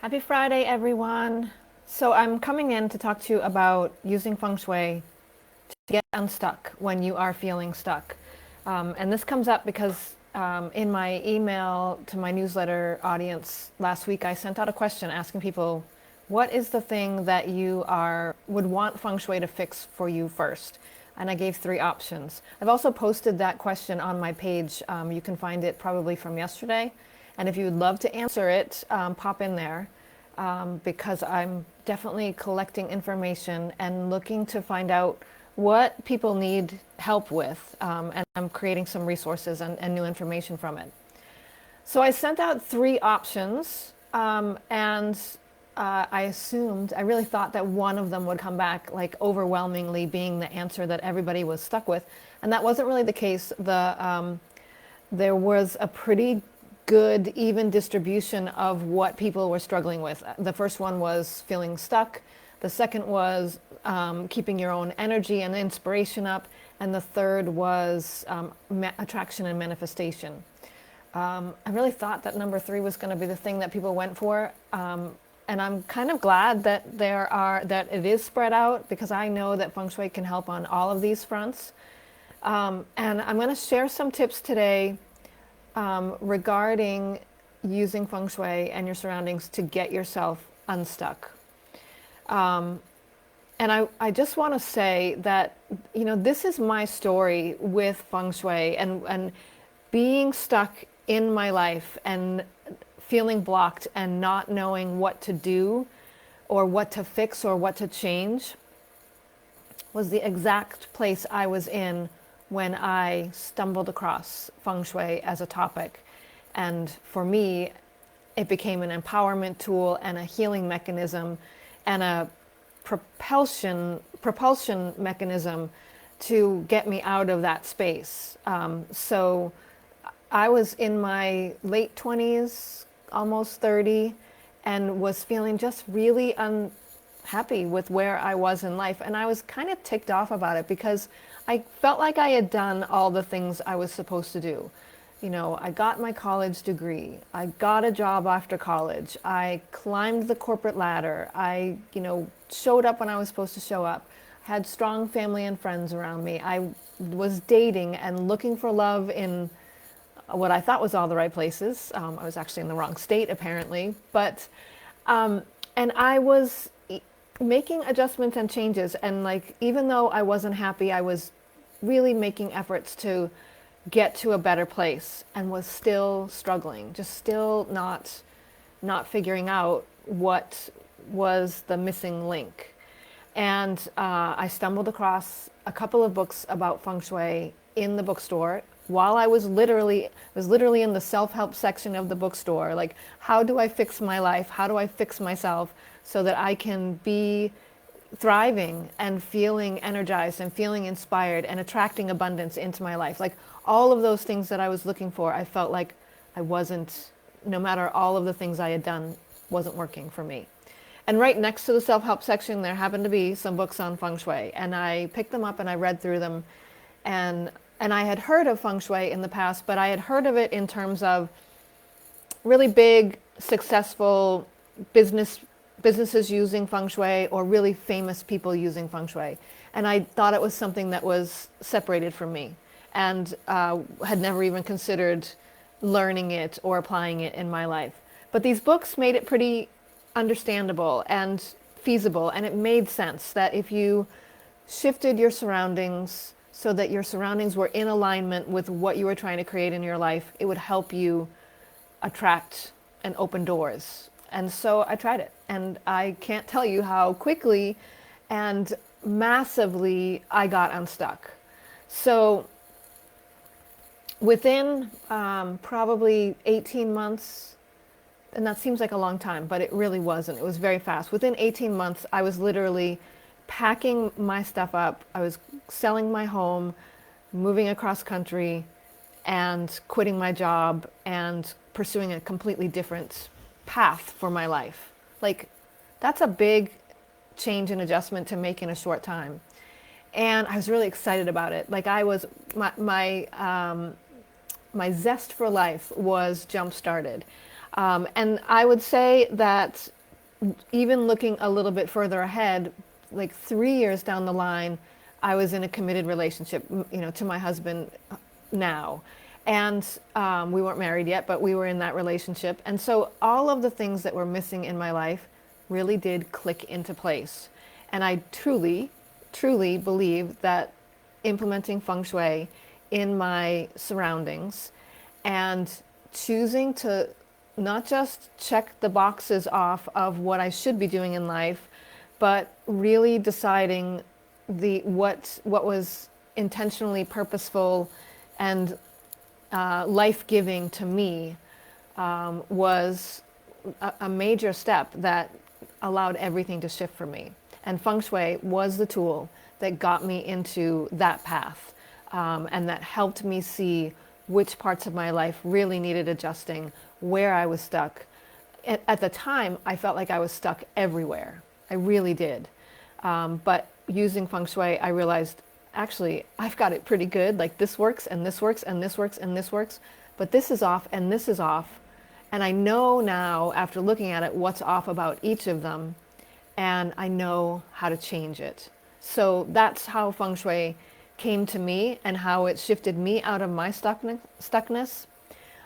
Happy Friday, everyone. So I'm coming in to talk to you about using Feng Shui to get unstuck when you are feeling stuck. And this comes up because in my email to my newsletter audience last week, I sent out a question asking people, what is the thing that would want Feng Shui to fix for you first? And I gave 3 options. I've also posted that question on my page. You can find it probably from yesterday. And if you would love to answer it, pop in there because I'm definitely collecting information and looking to find out what people need help with. And I'm creating some resources and new information from it. So I sent out 3 options and I really thought that one of them would come back like overwhelmingly being the answer that everybody was stuck with. And that wasn't really the case. There was a pretty good even distribution of what people were struggling with. The first one was feeling stuck. The second was keeping your own energy and inspiration up. And the third was attraction and manifestation. I really thought that number 3 was going to be the thing that people went for. And I'm kind of glad that that it is spread out because I know that Feng Shui can help on all of these fronts. And I'm going to share some tips today regarding using Feng Shui and your surroundings to get yourself unstuck. And I just want to say that, this is my story with Feng Shui and being stuck in my life and feeling blocked and not knowing what to do or what to fix or what to change was the exact place I was in when I stumbled across Feng Shui as a topic. And for me, it became an empowerment tool and a healing mechanism and a propulsion mechanism to get me out of that space. So I was in my late 20s, almost 30, and was feeling just really unhappy with where I was in life. And I was kind of ticked off about it because I felt like I had done all the things I was supposed to do. I got my college degree. I got a job after college. I climbed the corporate ladder. I, showed up when I was supposed to show up. I had strong family and friends around me. I was dating and looking for love in what I thought was all the right places. I was actually in the wrong state, apparently. But, and I was making adjustments and changes. And even though I wasn't happy, I was really making efforts to get to a better place and was still struggling, just still not figuring out what was the missing link. And I stumbled across a couple of books about Feng Shui in the bookstore while I was literally in the self-help section of the bookstore. Like, how do I fix my life? How do I fix myself so that I can be thriving and feeling energized and feeling inspired and attracting abundance into my life? Like, all of those things that I was looking for, I felt like I wasn't, no matter all of the things I had done, wasn't working for me. And right next to the self-help section, there happened to be some books on Feng Shui. And I picked them up and I read through them. And I had heard of Feng Shui in the past, but I had heard of it in terms of really big, successful businesses using Feng Shui or really famous people using Feng Shui. And I thought it was something that was separated from me and had never even considered learning it or applying it in my life. But these books made it pretty understandable and feasible, and it made sense that if you shifted your surroundings so that your surroundings were in alignment with what you were trying to create in your life, it would help you attract and open doors. And so I tried it, and I can't tell you how quickly and massively I got unstuck. So within probably 18 months, and that seems like a long time, but it really wasn't. It was very fast. Within 18 months, I was literally packing my stuff up. I was selling my home, moving across country, and quitting my job and pursuing a completely different path for my life. Like, that's a big change and adjustment to make in a short time. And I was really excited about it. Like, I was, my zest for life was jump-started. And I would say that even looking a little bit further ahead, like 3 years down the line, I was in a committed relationship, to my husband now. And we weren't married yet, but we were in that relationship. And so all of the things that were missing in my life really did click into place. And I truly, truly believe that implementing feng shui in my surroundings and choosing to not just check the boxes off of what I should be doing in life, but really deciding what was intentionally purposeful and life-giving to me was a major step that allowed everything to shift for me. And feng shui was the tool that got me into that path, and that helped me see which parts of my life really needed adjusting, where I was stuck. At the time, I felt like I was stuck everywhere. I really did. But using feng shui, I realized, actually, I've got it pretty good. Like this works, and this works, and this works, and this works. But this is off, and this is off. And I know now, after looking at it, what's off about each of them. And I know how to change it. So that's how feng shui came to me and how it shifted me out of my stuckness.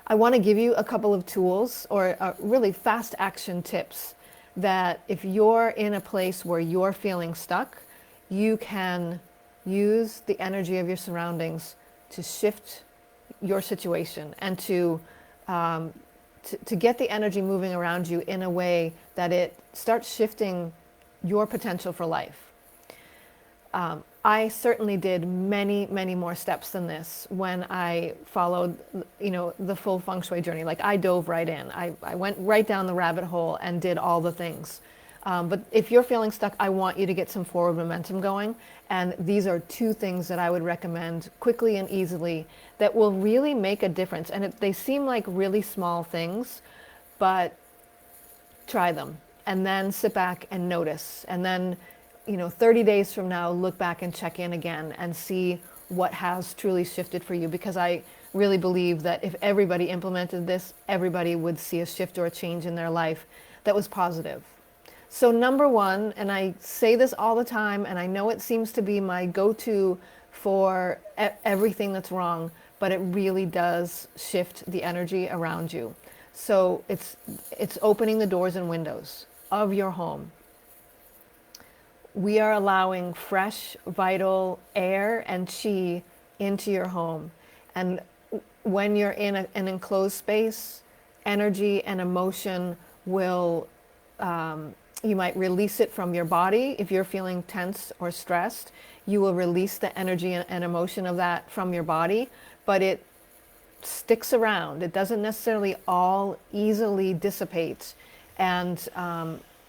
I want to give you a couple of tools or really fast action tips that if you're in a place where you're feeling stuck, you can use the energy of your surroundings to shift your situation and to get the energy moving around you in a way that it starts shifting your potential for life. I certainly did many, many more steps than this when I followed, the full feng shui journey. Like I dove right in. I went right down the rabbit hole and did all the things. But if you're feeling stuck, I want you to get some forward momentum going. And these are two things that I would recommend quickly and easily that will really make a difference. And they seem like really small things, but try them. And then sit back and notice. And then 30 days from now, look back and check in again and see what has truly shifted for you. Because I really believe that if everybody implemented this, everybody would see a shift or a change in their life that was positive. So number one, and I say this all the time, and I know it seems to be my go-to for everything that's wrong, but it really does shift the energy around you. So it's opening the doors and windows of your home. We are allowing fresh, vital air and qi into your home. And when you're in an enclosed space, energy and emotion will, you might release it from your body. If you're feeling tense or stressed, you will release the energy and emotion of that from your body, but it sticks around. It doesn't necessarily all easily dissipate and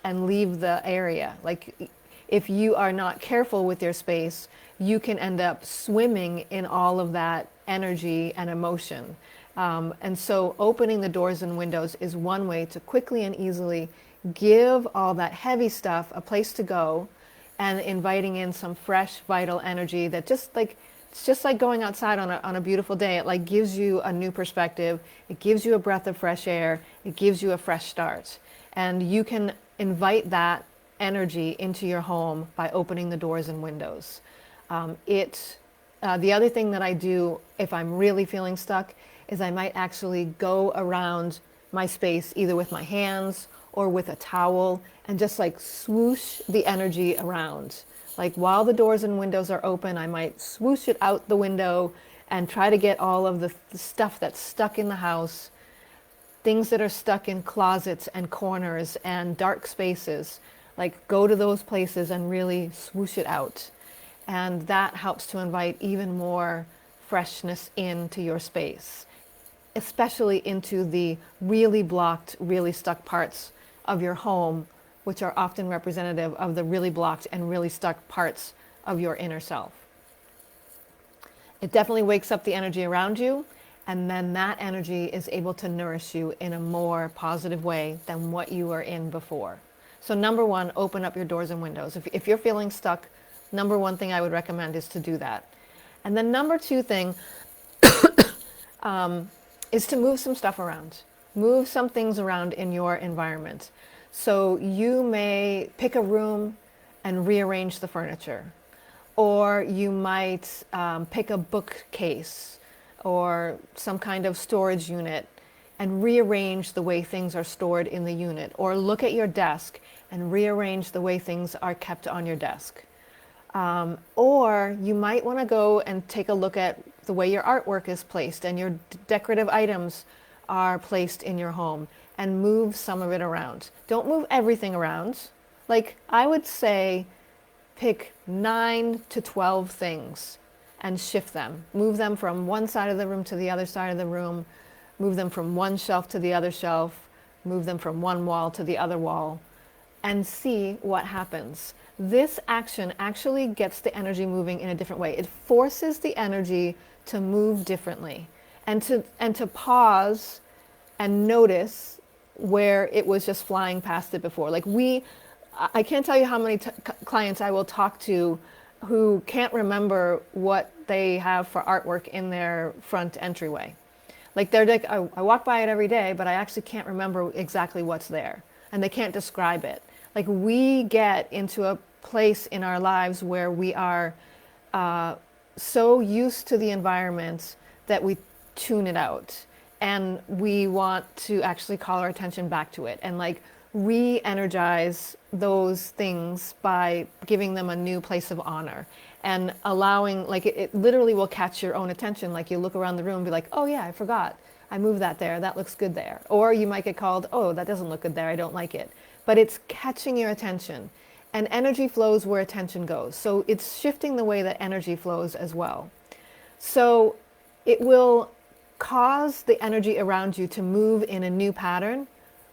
leave the area. Like, if you are not careful with your space, you can end up swimming in all of that energy and emotion. And so opening the doors and windows is one way to quickly and easily give all that heavy stuff a place to go, and inviting in some fresh, vital energy that it's just like going outside on a beautiful day. It like gives you a new perspective. It gives you a breath of fresh air. It gives you a fresh start. And you can invite that energy into your home by opening the doors and windows. The other thing that I do if I'm really feeling stuck is I might actually go around my space either with my hands or with a towel and just like swoosh the energy around. Like while the doors and windows are open, I might swoosh it out the window and try to get all of the stuff that's stuck in the house, things that are stuck in closets and corners and dark spaces. Like go to those places and really swoosh it out. And that helps to invite even more freshness into your space, especially into the really blocked, really stuck parts of your home, which are often representative of the really blocked and really stuck parts of your inner self. It definitely wakes up the energy around you, and then that energy is able to nourish you in a more positive way than what you were in before. So number one, open up your doors and windows. If you're feeling stuck, number one thing I would recommend is to do that. And then number two thing is to move some stuff around. Move some things around in your environment. So you may pick a room and rearrange the furniture, or you might pick a bookcase or some kind of storage unit and rearrange the way things are stored in the unit, or look at your desk and rearrange the way things are kept on your desk. Or you might want to go and take a look at the way your artwork is placed and your decorative items are placed in your home, and move some of it around. Don't move everything around. Like, I would say pick 9 to 12 things and shift them. Move them from one side of the room to the other side of the room. Move them from one shelf to the other shelf. Move them from one wall to the other wall, and see what happens. This action actually gets the energy moving in a different way. It forces the energy to move differently, and to pause and notice where it was just flying past it before. Like, I can't tell you how many clients I will talk to who can't remember what they have for artwork in their front entryway. Like, they're like, I walk by it every day, but I actually can't remember exactly what's there. And they can't describe it. Like, we get into a place in our lives where we are so used to the environment that we tune it out. And we want to actually call our attention back to it and like re-energize those things by giving them a new place of honor and allowing, like, it literally will catch your own attention. Like, you look around the room and be like, oh yeah, I forgot. I moved that there. That looks good there. Or you might get called, oh, that doesn't look good there. I don't like it. But it's catching your attention. And energy flows where attention goes. So it's shifting the way that energy flows as well. So it will cause the energy around you to move in a new pattern,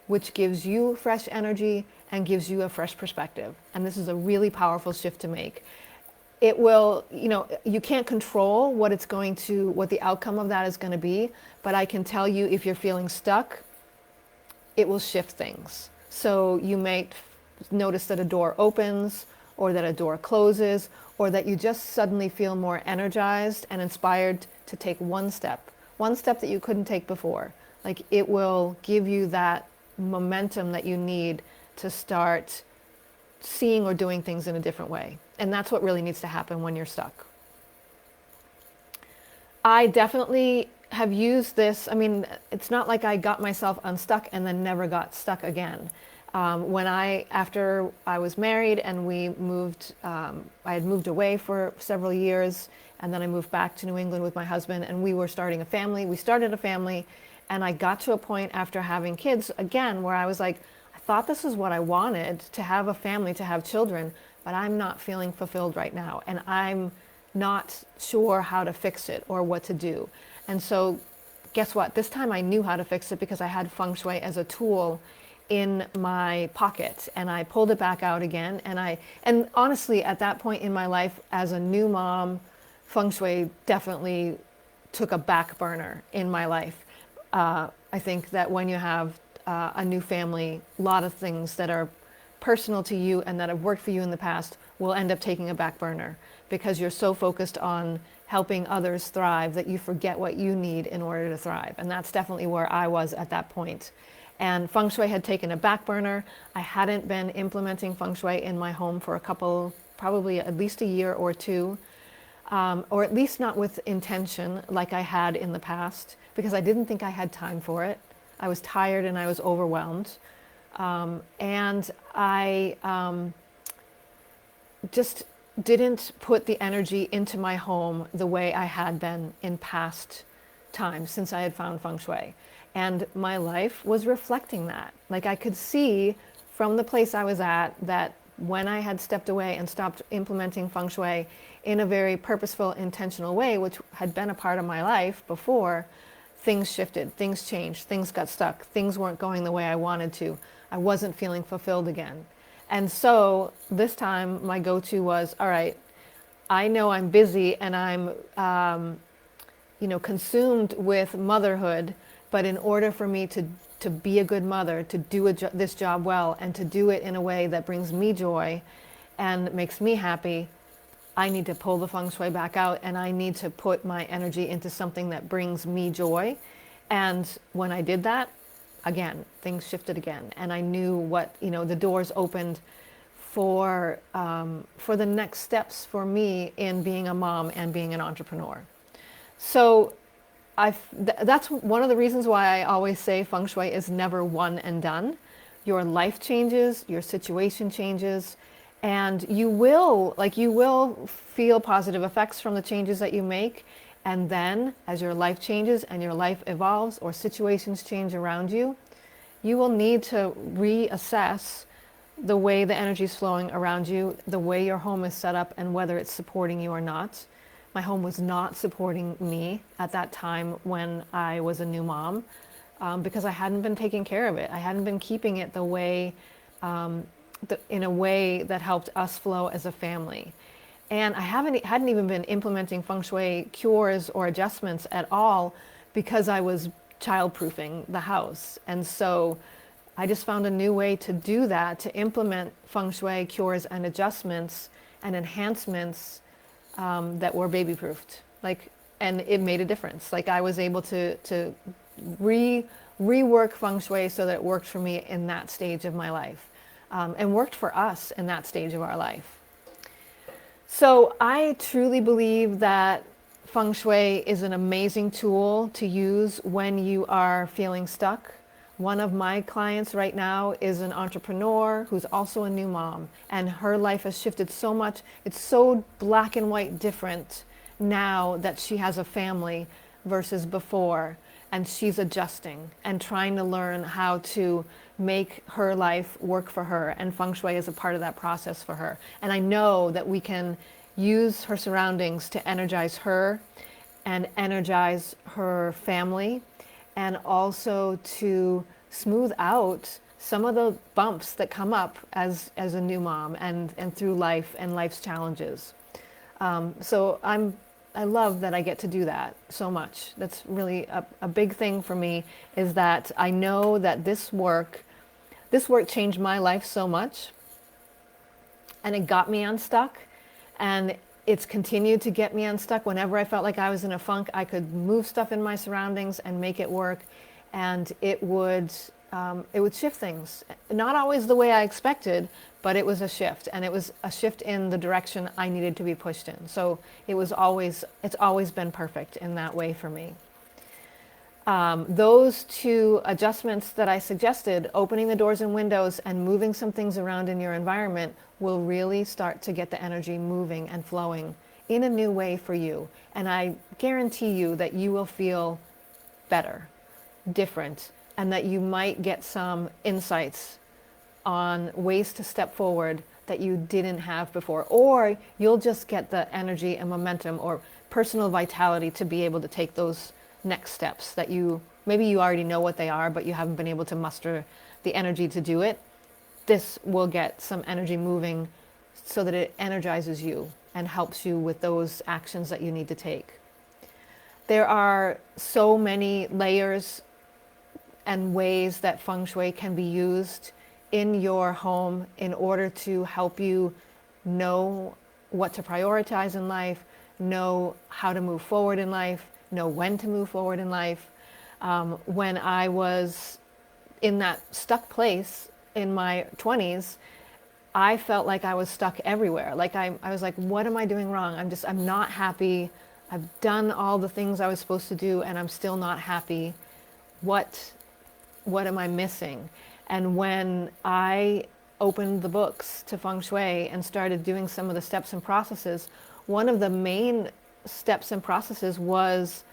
which gives you fresh energy and gives you a fresh perspective. And this is a really powerful shift to make. It will, you can't control what the outcome of that is going to be, but I can tell you, if you're feeling stuck, it will shift things. So you might notice that a door opens, or that a door closes, or that you just suddenly feel more energized and inspired to take one step that you couldn't take before. Like, it will give you that momentum that you need to start seeing or doing things in a different way. And that's what really needs to happen when you're stuck. I definitely have used this. I mean, it's not like I got myself unstuck and then never got stuck again. After I was married and we moved, I had moved away for several years, and then I moved back to New England with my husband, and we were starting a family. We started a family, and I got to a point after having kids again where I was like, I thought this is what I wanted, to have a family, to have children, but I'm not feeling fulfilled right now, and I'm not sure how to fix it or what to do. And so guess what? This time I knew how to fix it because I had Feng Shui as a tool in my pocket, and I pulled it back out again. And honestly, at that point in my life as a new mom, Feng Shui definitely took a back burner in my life. I think that when you have a new family, a lot of things that are personal to you and that have worked for you in the past will end up taking a back burner, because you're so focused on helping others thrive that you forget what you need in order to thrive. And that's definitely where I was at that point. And Feng Shui had taken a back burner. I hadn't been implementing Feng Shui in my home for probably at least a year or two, or at least not with intention like I had in the past, because I didn't think I had time for it. I was tired and I was overwhelmed. And I just didn't put the energy into my home the way I had been in past times since I had found Feng Shui. And my life was reflecting that. Like, I could see from the place I was at that when I had stepped away and stopped implementing Feng Shui in a very purposeful, intentional way, which had been a part of my life before, things shifted, things changed, things got stuck, things weren't going the way I wanted to. I wasn't feeling fulfilled again. And so this time my go-to was, all right, I know I'm busy and I'm consumed with motherhood, but in order for me to be a good mother, to do this job well, and to do it in a way that brings me joy and makes me happy, I need to pull the Feng Shui back out, and I need to put my energy into something that brings me joy. And when I did that, again. Things shifted again. And I knew what, the doors opened for the next steps for me in being a mom and being an entrepreneur. So that's one of the reasons why I always say Feng Shui is never one and done. Your life changes, your situation changes, and you will feel positive effects from the changes that you make. And then as your life changes and your life evolves or situations change around you, you will need to reassess the way the energy is flowing around you, the way your home is set up, and whether it's supporting you or not. My home was not supporting me at that time when I was a new mom, because I hadn't been taking care of it. I hadn't been keeping it the way, in a way that helped us flow as a family. And I hadn't even been implementing Feng Shui cures or adjustments at all because I was child-proofing the house. And so I just found a new way to do that, to implement Feng Shui cures and adjustments and enhancements that were baby-proofed. And it made a difference. I was able to rework Feng Shui so that it worked for me in that stage of my life, and worked for us in that stage of our life. So I truly believe that Feng Shui is an amazing tool to use when you are feeling stuck. One of my clients right now is an entrepreneur who's also a new mom, and her life has shifted so much. It's so black and white different now that she has a family versus before, and she's adjusting and trying to learn how to make her life work for her, and Feng Shui is a part of that process for her. And I know that we can use her surroundings to energize her and energize her family, and also to smooth out some of the bumps that come up as a new mom and through life and life's challenges. So I love that I get to do that so much. That's really a big thing for me, is that I know that this work changed my life so much, and it got me unstuck, and it's continued to get me unstuck. Whenever I felt like I was in a funk, I could move stuff in my surroundings and make it work, and it would shift things. Not always the way I expected, but it was a shift, and it was a shift in the direction I needed to be pushed in. So it's always been perfect in that way for me. Those two adjustments that I suggested, opening the doors and windows and moving some things around in your environment, will really start to get the energy moving and flowing in a new way for you. And I guarantee you that you will feel better, different, and that you might get some insights on ways to step forward that you didn't have before. Or you'll just get the energy and momentum or personal vitality to be able to take those next steps that maybe you already know what they are, but you haven't been able to muster the energy to do it. This will get some energy moving so that it energizes you and helps you with those actions that you need to take. There are so many layers and ways that Feng Shui can be used in your home in order to help you know what to prioritize in life, know how to move forward in life, know when to move forward in life. When I was in that stuck place in my 20s, I felt like I was stuck everywhere. I was like, what am I doing wrong? I'm not happy. I've done all the things I was supposed to do, and I'm still not happy. What am I missing? And when I opened the books to Feng Shui and started doing some of the steps and processes, one of the main steps and processes was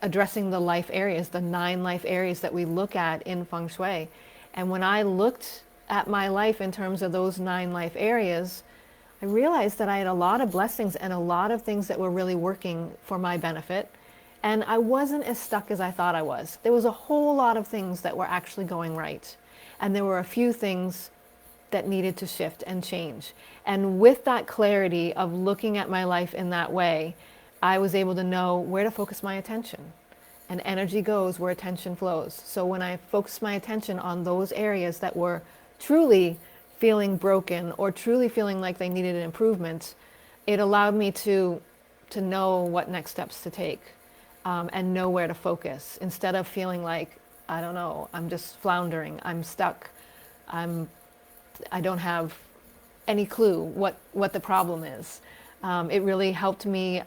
addressing the life areas, the 9 life areas that we look at in Feng Shui. And when I looked at my life in terms of those 9 life areas, I realized that I had a lot of blessings and a lot of things that were really working for my benefit. And I wasn't as stuck as I thought I was. There was a whole lot of things that were actually going right. And there were a few things that needed to shift and change. And with that clarity of looking at my life in that way, I was able to know where to focus my attention. And energy goes where attention flows. So when I focused my attention on those areas that were truly feeling broken or truly feeling like they needed an improvement, it allowed me to know what next steps to take, and know where to focus, instead of feeling like I don't know, I'm just floundering, I'm stuck, I don't have any clue what the problem is. It really helped me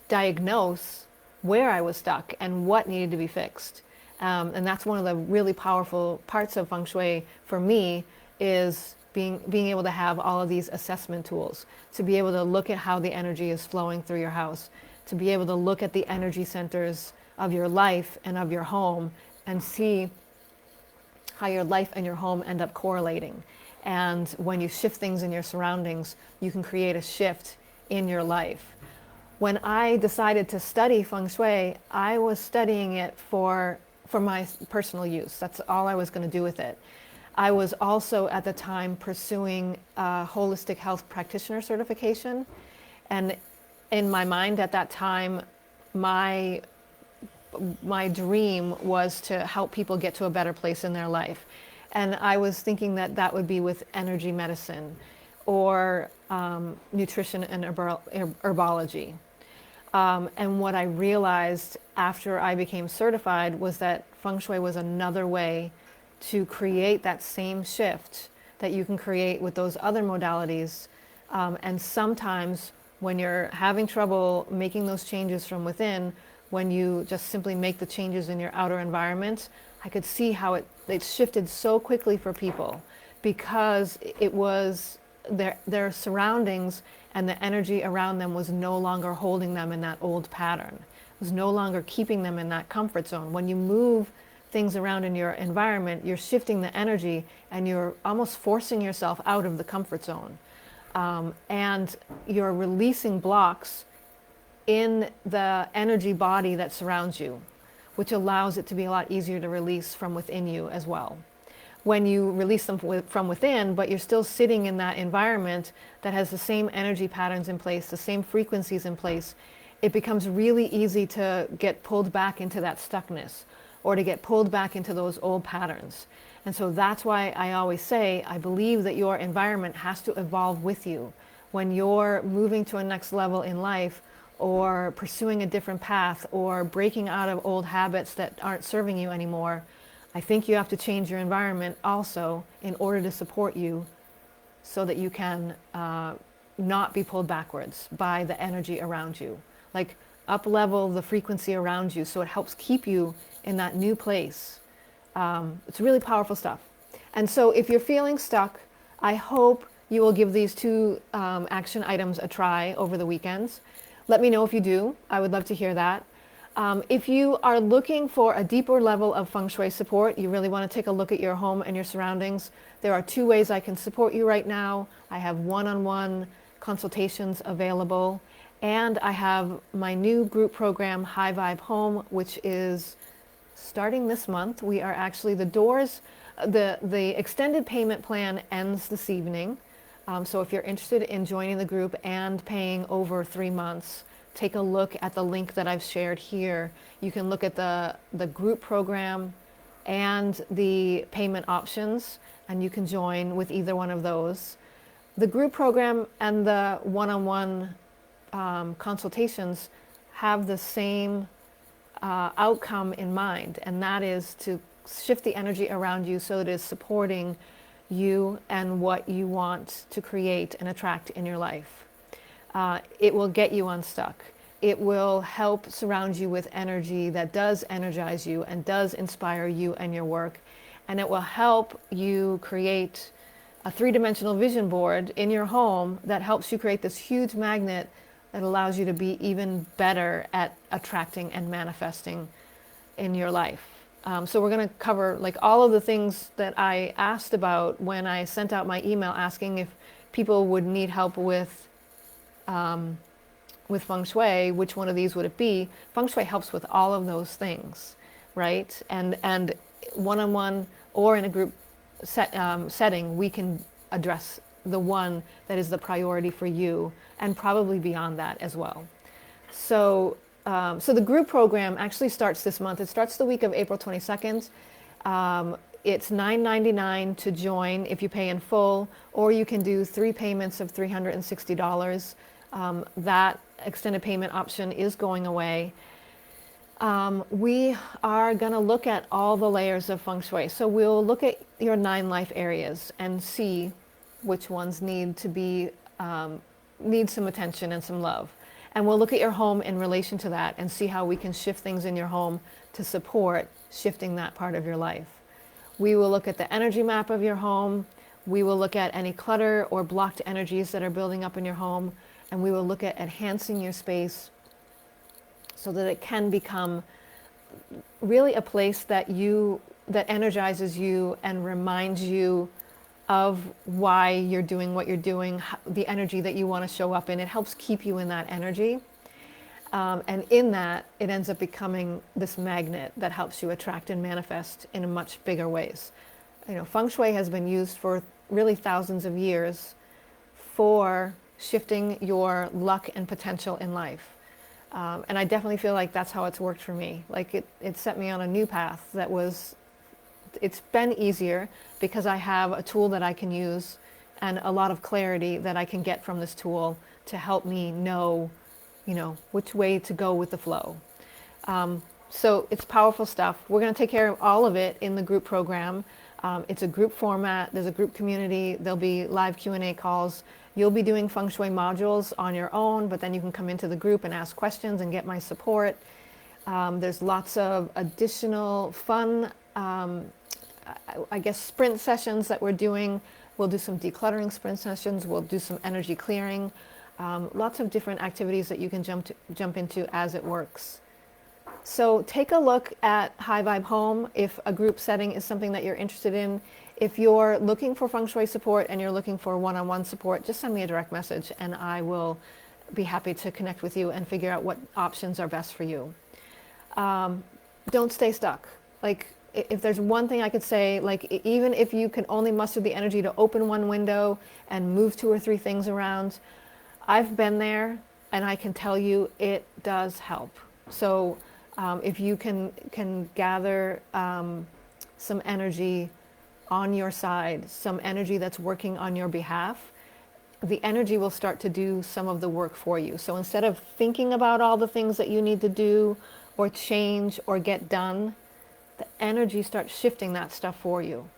diagnose where I was stuck and what needed to be fixed. And that's one of the really powerful parts of Feng Shui for me, is being able to have all of these assessment tools, to be able to look at how the energy is flowing through your house, to be able to look at the energy centers of your life and of your home and see how your life and your home end up correlating. And when you shift things in your surroundings, you can create a shift in your life. When I decided to study Feng Shui, I was studying it for my personal use. That's all I was going to do with it. I was also at the time pursuing a holistic health practitioner certification. And in my mind at that time, my dream was to help people get to a better place in their life. And I was thinking that that would be with energy medicine or nutrition and herbology. And what I realized after I became certified was that Feng Shui was another way to create that same shift that you can create with those other modalities. And sometimes when you're having trouble making those changes from within, when you just simply make the changes in your outer environment, I could see how it shifted so quickly for people, because it was their surroundings and the energy around them was no longer holding them in that old pattern. It was no longer keeping them in that comfort zone. When you move things around in your environment, you're shifting the energy and you're almost forcing yourself out of the comfort zone. And you're releasing blocks in the energy body that surrounds you, which allows it to be a lot easier to release from within you as well. When you release them from within, but you're still sitting in that environment that has the same energy patterns in place, the same frequencies in place, it becomes really easy to get pulled back into that stuckness or to get pulled back into those old patterns. And so that's why I always say, I believe that your environment has to evolve with you. When you're moving to a next level in life, or pursuing a different path, or breaking out of old habits that aren't serving you anymore, I think you have to change your environment also in order to support you, so that you can not be pulled backwards by the energy around you. Like up level the frequency around you so it helps keep you in that new place. It's really powerful stuff. And so if you're feeling stuck, I hope you will give these two action items a try over the weekends. Let me know if you do. I would love to hear that. If you are looking for a deeper level of Feng Shui support, you really want to take a look at your home and your surroundings, there are two ways I can support you right now. I have one-on-one consultations available, and I have my new group program, High Vibe Home, which is starting this month. We are actually, the doors, the extended payment plan ends this evening. So if you're interested in joining the group and paying over 3 months, take a look at the link that I've shared here. You can look at the group program and the payment options, and you can join with either one of those. The group program and the one-on-one consultations have the same outcome in mind, and that is to shift the energy around you so it is supporting you and what you want to create and attract in your life. It will get you unstuck. It will help surround you with energy that does energize you and does inspire you and your work. And it will help you create a three-dimensional vision board in your home that helps you create this huge magnet that allows you to be even better at attracting and manifesting in your life. So we're going to cover like all of the things that I asked about when I sent out my email asking if people would need help with Feng Shui. Which one of these would it be? Feng Shui helps with all of those things, right? And one-on-one or in a group setting, we can address the one that is the priority for you, and probably beyond that as well. So the group program actually starts this month. It starts the week of April 22nd. It's $9.99 to join if you pay in full, or you can do 3 payments of $360. That extended payment option is going away. We are going to look at all the layers of Feng Shui. So we'll look at your 9 life areas and see which ones need some attention and some love. And we'll look at your home in relation to that and see how we can shift things in your home to support shifting that part of your life. We will look at the energy map of your home. We will look at any clutter or blocked energies that are building up in your home. And we will look at enhancing your space so that it can become really a place that energizes you and reminds you of why you're doing what you're doing, the energy that you want to show up in. It helps keep you in that energy. And in that, it ends up becoming this magnet that helps you attract and manifest in much bigger ways. Feng Shui has been used for really thousands of years for shifting your luck and potential in life. And I definitely feel like that's how it's worked for me. Like it set me on a new path it's been easier because I have a tool that I can use and a lot of clarity that I can get from this tool to help me know, which way to go with the flow. So it's powerful stuff. We're going to take care of all of it in the group program. It's a group format. There's a group community. There'll be live Q&A calls. You'll be doing Feng Shui modules on your own, but then you can come into the group and ask questions and get my support. There's lots of additional fun, sprint sessions that we're doing. We'll do some decluttering sprint sessions. We'll do some energy clearing. Lots of different activities that you can jump into as it works. So take a look at High Vibe Home if a group setting is something that you're interested in. If you're looking for Feng Shui support and you're looking for one-on-one support, just send me a direct message and I will be happy to connect with you and figure out what options are best for you. Don't stay stuck. If there's one thing I could say, even if you can only muster the energy to open one window and move 2 or 3 things around, I've been there and I can tell you it does help. So if you can gather some energy on your side, some energy that's working on your behalf, the energy will start to do some of the work for you. So instead of thinking about all the things that you need to do or change or get done, the energy starts shifting that stuff for you.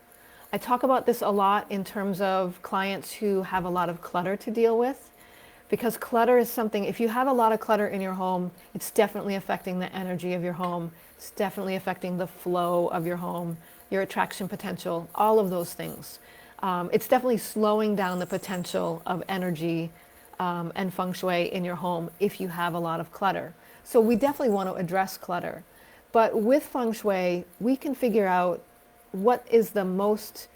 I talk about this a lot in terms of clients who have a lot of clutter to deal with, because clutter is something, if you have a lot of clutter in your home, it's definitely affecting the energy of your home. It's definitely affecting the flow of your home, your attraction potential, all of those things. It's definitely slowing down the potential of energy and Feng Shui in your home if you have a lot of clutter. So we definitely want to address clutter. But with Feng Shui, we can figure out what is the most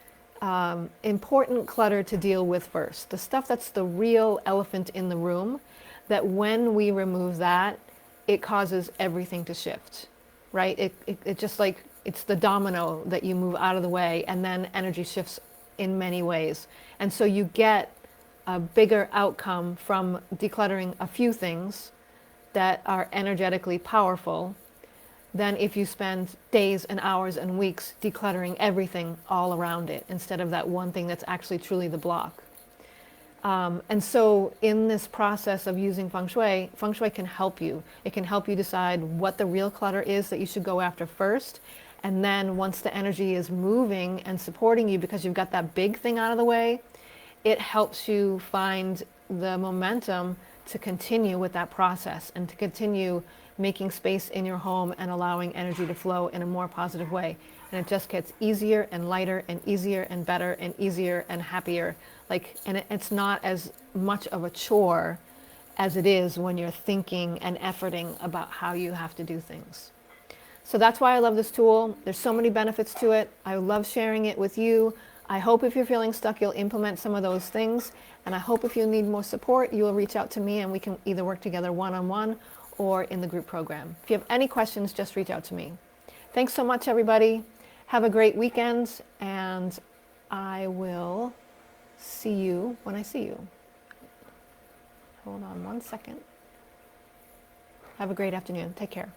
important clutter to deal with first. The stuff that's the real elephant in the room, that when we remove that, it causes everything to shift, right? It just like, it's the domino that you move out of the way and then energy shifts in many ways. And so you get a bigger outcome from decluttering a few things that are energetically powerful than if you spend days and hours and weeks decluttering everything all around it instead of that one thing that's actually truly the block. And so in this process of using Feng Shui can help you. It can help you decide what the real clutter is that you should go after first. And then once the energy is moving and supporting you because you've got that big thing out of the way, it helps you find the momentum to continue with that process and to continue making space in your home and allowing energy to flow in a more positive way. And it just gets easier and lighter and easier and better and easier and happier. It's not as much of a chore as it is when you're thinking and efforting about how you have to do things. So that's why I love this tool. There's so many benefits to it. I love sharing it with you. I hope if you're feeling stuck, you'll implement some of those things. And I hope if you need more support, you will reach out to me and we can either work together one-on-one or in the group program. If you have any questions, just reach out to me. Thanks so much, everybody. Have a great weekend, and I will see you when I see you. Hold on one second. Have a great afternoon. Take care.